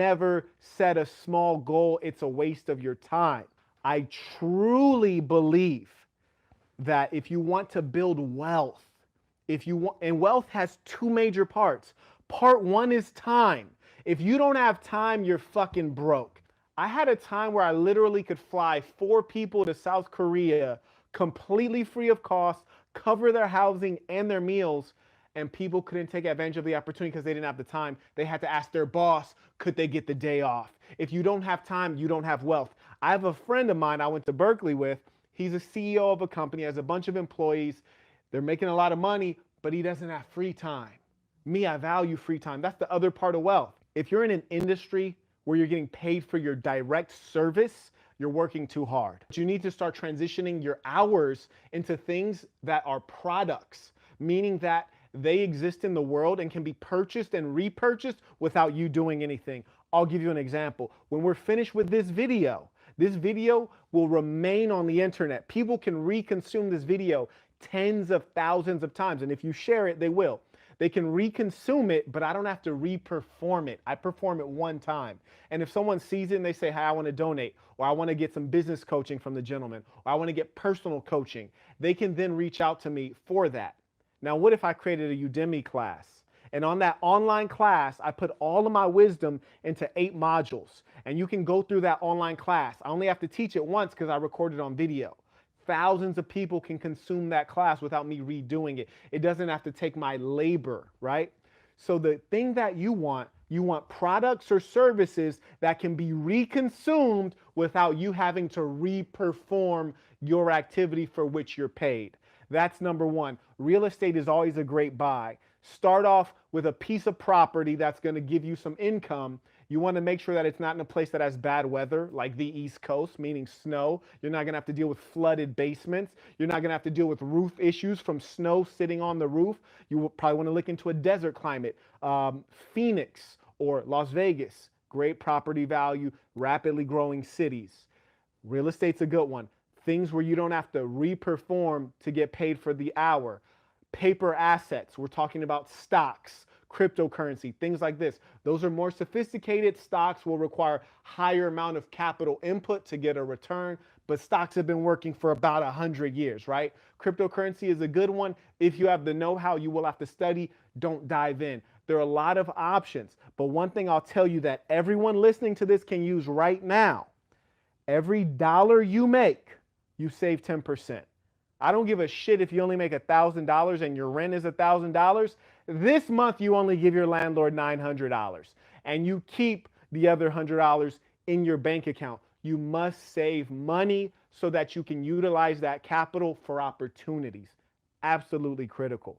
never set a small goal. It's a waste of your time. I truly believe that if you want to build wealth, if you want, and wealth has two major parts. Part one is time. If you don't have time, you're fucking broke. I had a time where I literally could fly 4 people to South Korea completely free of cost, cover their housing and their meals, and people couldn't take advantage of the opportunity because they didn't have the time. They had to ask their boss, could they get the day off? If you don't have time, you don't have wealth. I have a friend of mine I went to Berkeley with. He's a CEO of a company, has a bunch of employees. They're making a lot of money, but he doesn't have free time. Me, I value free time. That's the other part of wealth. If you're in an industry where you're getting paid for your direct service, you're working too hard. You need to start transitioning your hours into things that are products, meaning that they exist in the world and can be purchased and repurchased without you doing anything. I'll give you an example. When we're finished with this video will remain on the internet. People can reconsume this video tens of thousands of times, and if you share it, they will. They can reconsume it, but I don't have to reperform it. I perform it one time. And if someone sees it and they say, hey, I want to donate, or I want to get some business coaching from the gentleman, or I want to get personal coaching, they can then reach out to me for that. Now, what if I created a Udemy class? And on that online class, I put all of my wisdom into 8 modules. And you can go through that online class. I only have to teach it once because I recorded on video. Thousands of people can consume that class without me redoing it. It doesn't have to take my labor, right? So the thing that you want products or services that can be reconsumed without you having to reperform your activity for which you're paid. That's number one. Real estate is always a great buy. Start off with a piece of property that's going to give you some income. You want to make sure that it's not in a place that has bad weather, like the East Coast, meaning snow. You're not going to have to deal with flooded basements. You're not going to have to deal with roof issues from snow sitting on the roof. You will probably want to look into a desert climate. Phoenix or Las Vegas, great property value, rapidly growing cities. Real estate's a good one. Things where you don't have to reperform to get paid for the hour. Paper assets, we're talking about stocks, cryptocurrency, things like this. Those are more sophisticated. Stocks will require higher amount of capital input to get a return, but stocks have been working for about 100 years, right? Cryptocurrency is a good one. If you have the know-how, you will have to study. Don't dive in. There are a lot of options, but one thing I'll tell you that everyone listening to this can use right now. Every dollar you make, you save 10%. I don't give a shit if you only make $1,000 and your rent is $1,000. This month you only give your landlord $900 and you keep the other $100 in your bank account. You must save money so that you can utilize that capital for opportunities. Absolutely critical.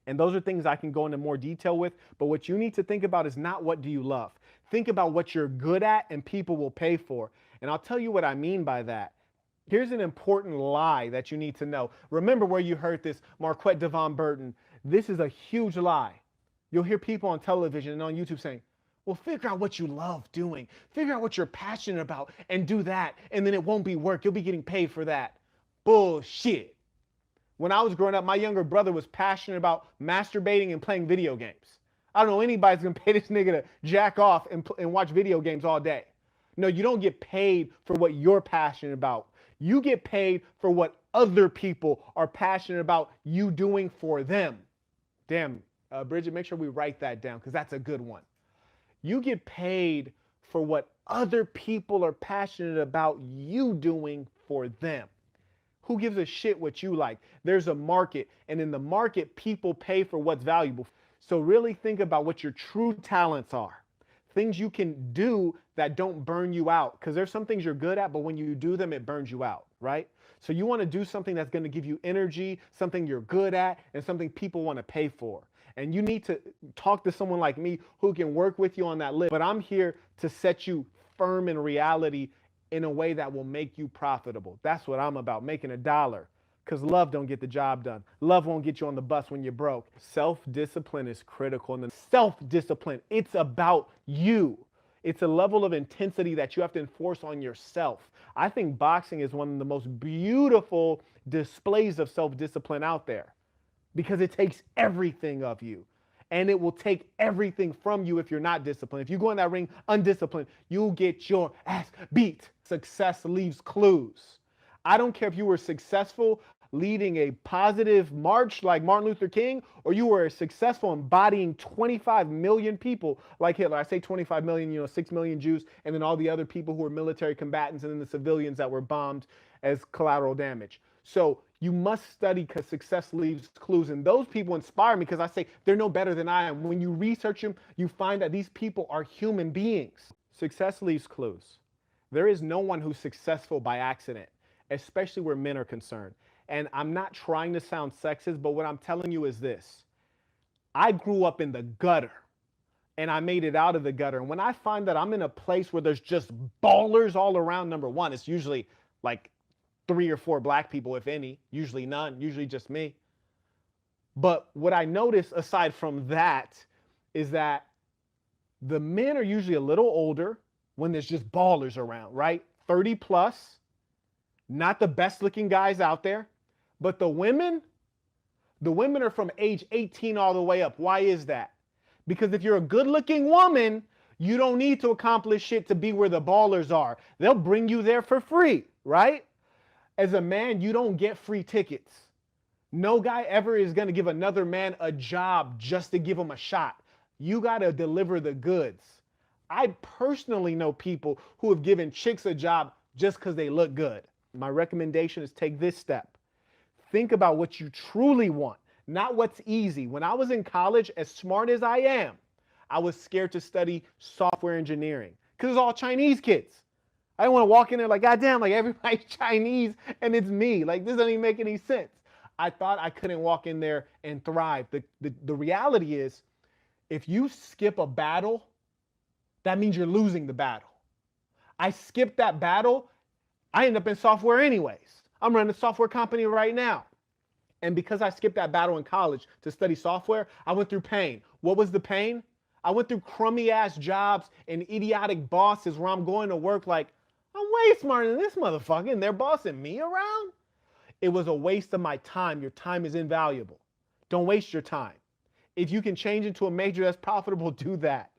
And those are things I can go into more detail with, but what you need to think about is not what do you love. Think about what you're good at and people will pay for. And I'll tell you what I mean by that. Here's an important lie that you need to know. Remember where you heard this, Marquette Devon Burton. This is a huge lie. You'll hear people on television and on YouTube saying, well, figure out what you love doing. Figure out what you're passionate about and do that, and then it won't be work. You'll be getting paid for that. Bullshit. When I was growing up, my younger brother was passionate about masturbating and playing video games. I don't know anybody's gonna pay this nigga to jack off and watch video games all day. No, you don't get paid for what you're passionate about. You get paid for what other people are passionate about you doing for them. Damn, Bridget, make sure we write that down because that's a good one. You get paid for what other people are passionate about you doing for them. Who gives a shit what you like? There's a market, and in the market, people pay for what's valuable. So really think about what your true talents are. Things you can do that don't burn you out, because there's some things you're good at, but when you do them, it burns you out, right? So you want to do something that's going to give you energy, something you're good at, and something people want to pay for. And you need to talk to someone like me who can work with you on that list. But I'm here to set you firm in reality in a way that will make you profitable. That's what I'm about, making $1. Because love don't get the job done. Love won't get you on the bus when you're broke. Self-discipline is critical. And the self-discipline, it's about you. It's a level of intensity that you have to enforce on yourself. I think boxing is one of the most beautiful displays of self-discipline out there because it takes everything of you. and it will take everything from you if you're not disciplined. If you go in that ring undisciplined, you'll get your ass beat. Success leaves clues. I don't care if you were successful leading a positive march like Martin Luther King, or you were successful embodying 25 million people like Hitler. I say 25 million, 6 million Jews, and then all the other people who were military combatants, and then the civilians that were bombed as collateral damage. So you must study because success leaves clues. And those people inspire me because I say they're no better than I am. When you research them, you find that these people are human beings. Success leaves clues. There is no one who's successful by accident, especially where men are concerned. And I'm not trying to sound sexist, but what I'm telling you is this. I grew up in the gutter and I made it out of the gutter. And when I find that I'm in a place where there's just ballers all around, number one, it's usually like 3 or 4 black people, if any, usually none, usually just me. But what I notice aside from that is that the men are usually a little older when there's just ballers around, right? 30 plus, not the best looking guys out there. But the women are from age 18 all the way up. Why is that? Because if you're a good looking woman, you don't need to accomplish shit to be where the ballers are. They'll bring you there for free, right? As a man, you don't get free tickets. No guy ever is going to give another man a job just to give him a shot. You got to deliver the goods. I personally know people who have given chicks a job just because they look good. My recommendation is take this step. Think about what you truly want, not what's easy. When I was in college, as smart as I am, I was scared to study software engineering because it's all Chinese kids. I didn't want to walk in there like, God damn, like everybody's Chinese and it's me. Like, this doesn't even make any sense. I thought I couldn't walk in there and thrive. The reality is, if you skip a battle, that means you're losing the battle. I skipped that battle. I end up in software anyways. I'm running a software company right now. And because I skipped that battle in college to study software, I went through pain. What was the pain? I went through crummy ass jobs and idiotic bosses where I'm going to work like, I'm way smarter than this motherfucker and they're bossing me around. It was a waste of my time. Your time is invaluable. Don't waste your time. If you can change into a major that's profitable, do that.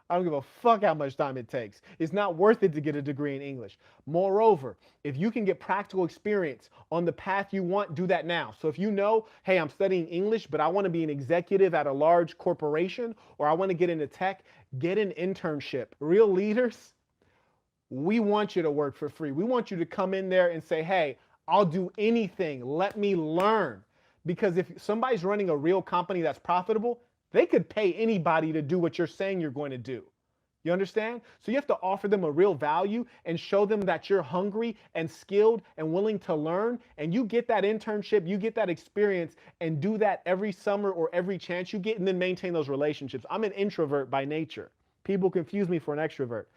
I don't give a fuck how much time it takes. It's not worth it to get a degree in English. Moreover, if you can get practical experience on the path you want, do that now. So if you know, hey, I'm studying English, but I want to be an executive at a large corporation, or I want to get into tech, get an internship. Real leaders, we want you to work for free. We want you to come in there and say, hey, I'll do anything. Let me learn. Because if somebody's running a real company that's profitable, they could pay anybody to do what you're saying you're going to do. You understand? So you have to offer them a real value and show them that you're hungry and skilled and willing to learn. And you get that internship, you get that experience, and do that every summer or every chance you get, and then maintain those relationships. I'm an introvert by nature. People confuse me for an extrovert.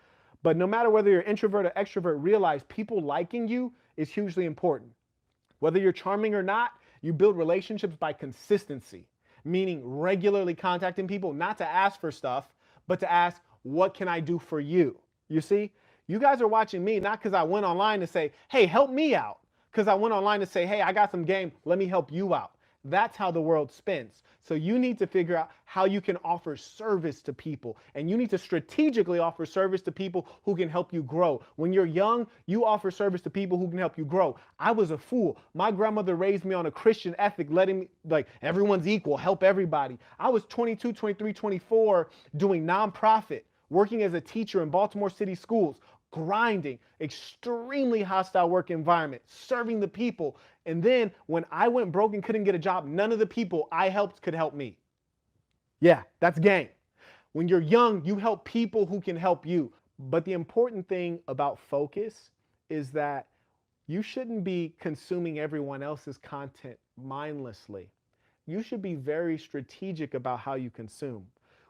But no matter whether you're introvert or extrovert, realize people liking you is hugely important. Whether you're charming or not, you build relationships by consistency. Meaning regularly contacting people, not to ask for stuff, but to ask, what can I do for you? You see, you guys are watching me not because I went online to say, hey, help me out. Because I went online to say, hey, I got some game, let me help you out. That's how the world spins. So you need to figure out how you can offer service to people. And you need to strategically offer service to people who can help you grow. When you're young, you offer service to people who can help you grow. I was a fool. My grandmother raised me on a Christian ethic, letting me, like, everyone's equal, help everybody. I was 22, 23, 24, doing nonprofit, working as a teacher in Baltimore City schools, grinding, extremely hostile work environment, serving the people. And then when I went broke and couldn't get a job, none of the people I helped could help me. Yeah, that's game. When you're young, you help people who can help you. But the important thing about focus is that you shouldn't be consuming everyone else's content mindlessly. You should be very strategic about how you consume.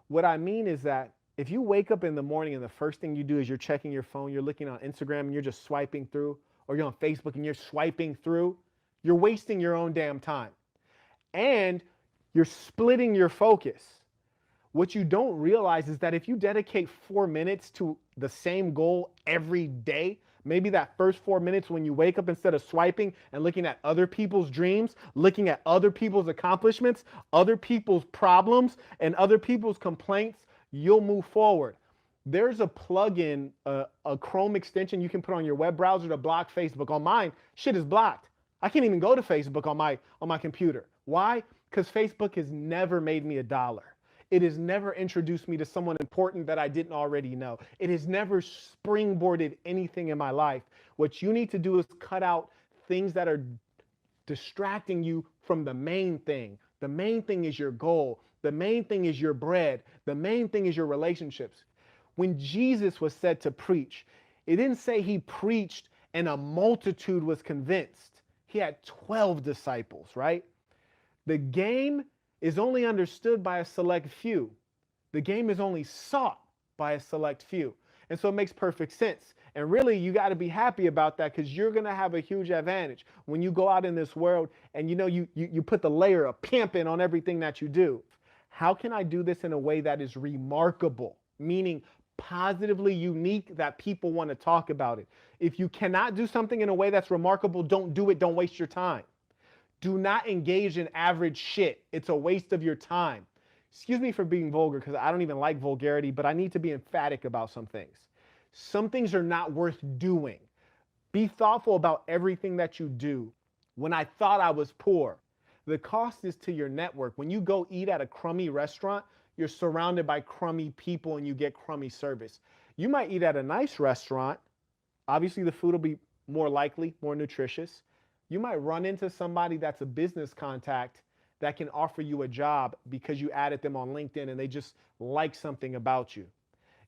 What I mean is that if you wake up in the morning and the first thing you do is you're checking your phone, you're looking on Instagram and you're just swiping through, or you're on Facebook and you're swiping through, you're wasting your own damn time. And you're splitting your focus. What you don't realize is that if you dedicate 4 minutes to the same goal every day, Maybe that first 4 minutes when you wake up, instead of swiping and looking at other people's dreams, looking at other people's accomplishments, other people's problems, and other people's complaints, you'll move forward. There's a plugin, a Chrome extension you can put on your web browser to block Facebook. On mine, shit is blocked. I can't even go to Facebook on my computer. Why? Because Facebook has never made me a dollar. It has never introduced me to someone important that I didn't already know. It has never springboarded anything in my life. What you need to do is cut out things that are distracting you from the main thing. The main thing is your goal. The main thing is your bread. The main thing is your relationships. When Jesus was said to preach, it didn't say he preached and a multitude was convinced. He had 12 disciples, right? The game is only understood by a select few. The game is only sought by a select few. And so it makes perfect sense. And really, you got to be happy about that, because you're going to have a huge advantage when you go out in this world and you put the layer of pimping on everything that you do. How can I do this in a way that is remarkable? Meaning positively unique, that people want to talk about it. If you cannot do something in a way that's remarkable, don't do it. Don't waste your time. Do not engage in average shit. It's a waste of your time. Excuse me for being vulgar, because I don't even like vulgarity, but I need to be emphatic about some things. Some things are not worth doing. Be thoughtful about everything that you do. When I thought I was poor, the cost is to your network. When you go eat at a crummy restaurant, you're surrounded by crummy people and you get crummy service. You might eat at a nice restaurant. Obviously, the food will be more likely, more nutritious. You might run into somebody that's a business contact that can offer you a job because you added them on LinkedIn and they just like something about you.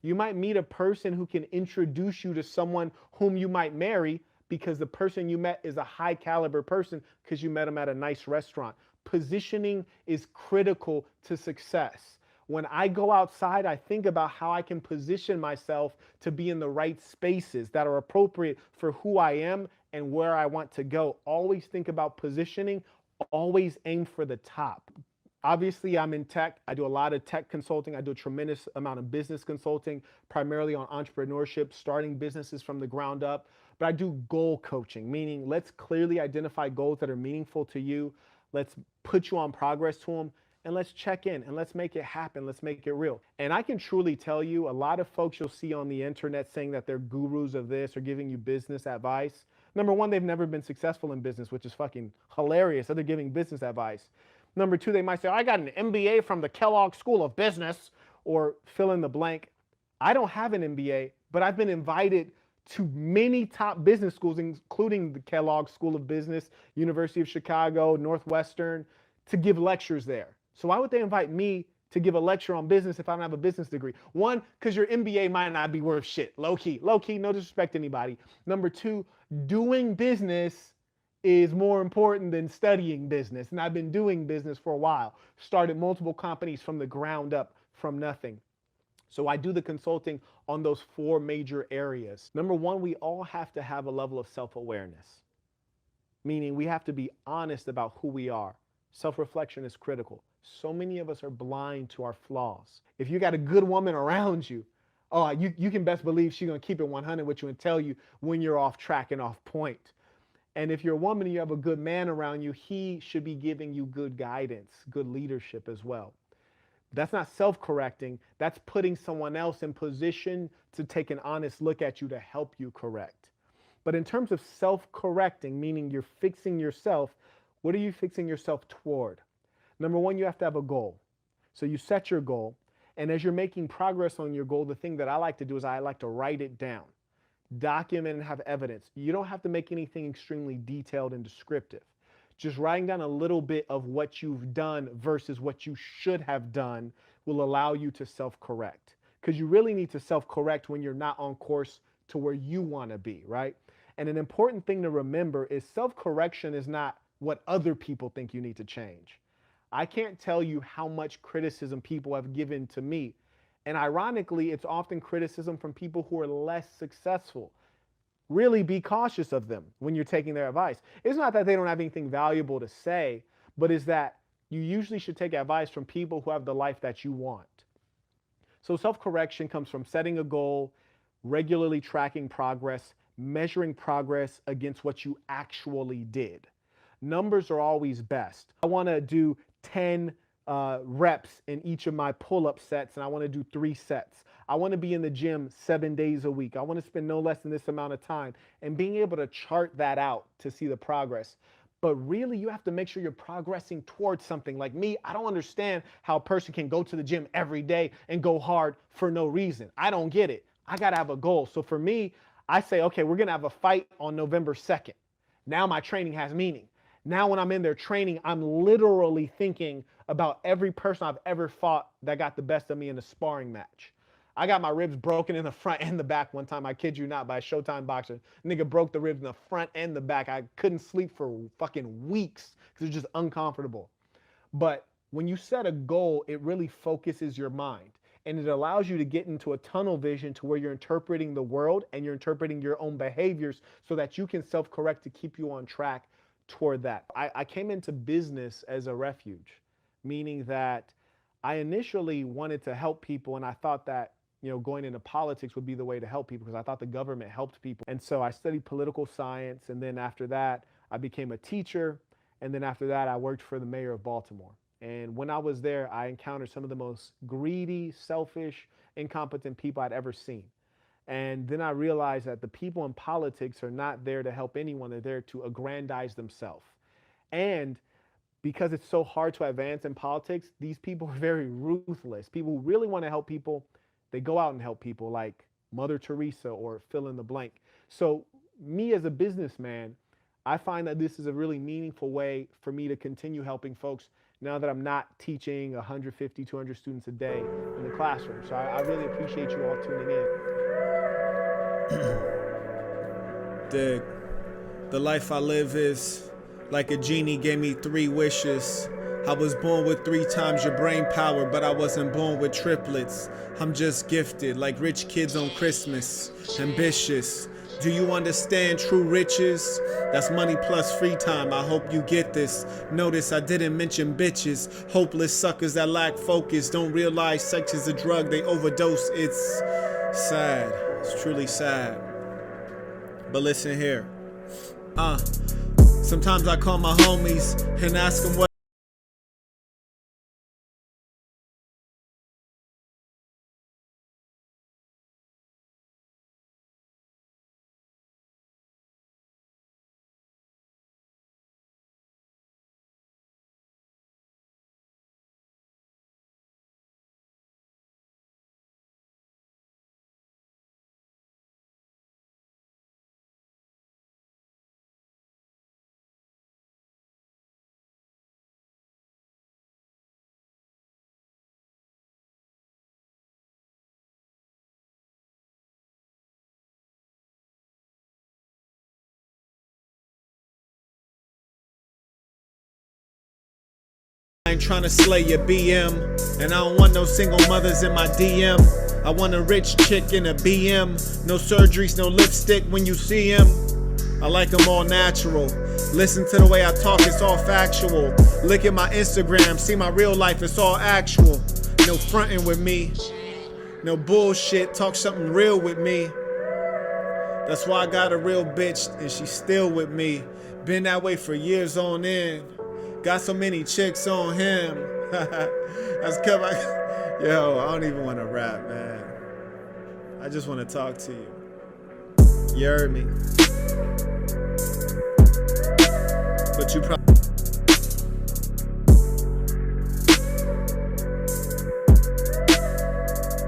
You might meet a person who can introduce you to someone whom you might marry because the person you met is a high caliber person because you met them at a nice restaurant. Positioning is critical to success. When I go outside, I think about how I can position myself to be in the right spaces that are appropriate for who I am and where I want to go. Always think about positioning. Always aim for the top. Obviously, I'm in tech. I do a lot of tech consulting. I do a tremendous amount of business consulting, primarily on entrepreneurship, starting businesses from the ground up. But I do goal coaching, meaning let's clearly identify goals that are meaningful to you. Let's put you on progress to them. And let's check in and let's make it happen. Let's make it real. And I can truly tell you, a lot of folks you'll see on the internet saying that they're gurus of this or giving you business advice. Number one, they've never been successful in business, which is fucking hilarious that they're giving business advice. Number two, they might say, I got an MBA from the Kellogg School of Business, or fill in the blank. I don't have an MBA, but I've been invited to many top business schools, including the Kellogg School of Business, University of Chicago, Northwestern, to give lectures there. So why would they invite me to give a lecture on business if I don't have a business degree? One, because your MBA might not be worth shit. Low key, no disrespect to anybody. Number two, doing business is more important than studying business. And I've been doing business for a while. Started multiple companies from the ground up, from nothing. So I do the consulting on those 4 major areas. Number one, we all have to have a level of self-awareness, meaning we have to be honest about who we are. Self-reflection is critical. So many of us are blind to our flaws. If you got a good woman around you, you can best believe she's going to keep it 100 with you and tell you when you're off track and off point. And if you're a woman and you have a good man around you, he should be giving you good guidance, good leadership as well. That's not self-correcting. That's putting someone else in position to take an honest look at you to help you correct. But in terms of self-correcting, meaning you're fixing yourself, what are you fixing yourself toward? Number one, you have to have a goal. So you set your goal, and as you're making progress on your goal, the thing that I like to do is I like to write it down, document and have evidence. You don't have to make anything extremely detailed and descriptive. Just writing down a little bit of what you've done versus what you should have done will allow you to self-correct. Because you really need to self-correct when you're not on course to where you want to be, right? And an important thing to remember is self-correction is not what other people think you need to change. I can't tell you how much criticism people have given to me. And ironically, it's often criticism from people who are less successful. Really be cautious of them when you're taking their advice. It's not that they don't have anything valuable to say, but it's that you usually should take advice from people who have the life that you want. So self-correction comes from setting a goal, regularly tracking progress, measuring progress against what you actually did. Numbers are always best. I want to do 10 reps in each of my pull-up sets, and I want to do 3 sets. I want to be in the gym 7 days a week. I want to spend no less than this amount of time, and being able to chart that out to see the progress. But really, you have to make sure you're progressing towards something. Like me, I don't understand how a person can go to the gym every day and go hard for no reason. I don't get it. I got to have a goal. So for me, I say, okay, we're going to have a fight on November 2nd. Now my training has meaning. Now when I'm in there training, I'm literally thinking about every person I've ever fought that got the best of me in a sparring match. I got my ribs broken in the front and the back one time, I kid you not, by a Showtime boxer. Nigga broke the ribs in the front and the back. I couldn't sleep for fucking weeks because it was just uncomfortable. But when you set a goal, it really focuses your mind. And it allows you to get into a tunnel vision to where you're interpreting the world and you're interpreting your own behaviors so that you can self-correct to keep you on track toward that. I came into business as a refuge, meaning that I initially wanted to help people, and I thought that going into politics would be the way to help people because I thought the government helped people. And so I studied political science, and then after that, I became a teacher, and then after that, I worked for the mayor of Baltimore. And when I was there, I encountered some of the most greedy, selfish, incompetent people I'd ever seen. And then I realized that the people in politics are not there to help anyone. They're there to aggrandize themselves. And because it's so hard to advance in politics, these people are very ruthless. People who really want to help people, they go out and help people like Mother Teresa or fill in the blank. So me as a businessman, I find that this is a really meaningful way for me to continue helping folks now that I'm not teaching 150, 200 students a day in the classroom. So I really appreciate you all tuning in. Dig. The life I live is like a genie gave me 3 wishes. I was born with 3 times your brain power, but I wasn't born with triplets. I'm just gifted like rich kids on Christmas. Ambitious. Do you understand true riches? That's money plus free time. I hope you get this. Notice I didn't mention bitches. Hopeless suckers that lack focus. Don't realize sex is a drug. They overdose. It's sad. It's truly sad. But listen here. Sometimes I call my homies and ask them what I ain't tryna slay your BM, and I don't want no single mothers in my DM. I want a rich chick in a BM. No surgeries, no lipstick when you see him. I like them all natural. Listen to the way I talk, it's all factual. Look at my Instagram, see my real life, it's all actual. No fronting with me, no bullshit, talk something real with me. That's why I got a real bitch and she's still with me. Been that way for years on end. Got so many chicks on him. That's come. Yo, I don't even want to rap, man. I just want to talk to you. You heard me. But you probably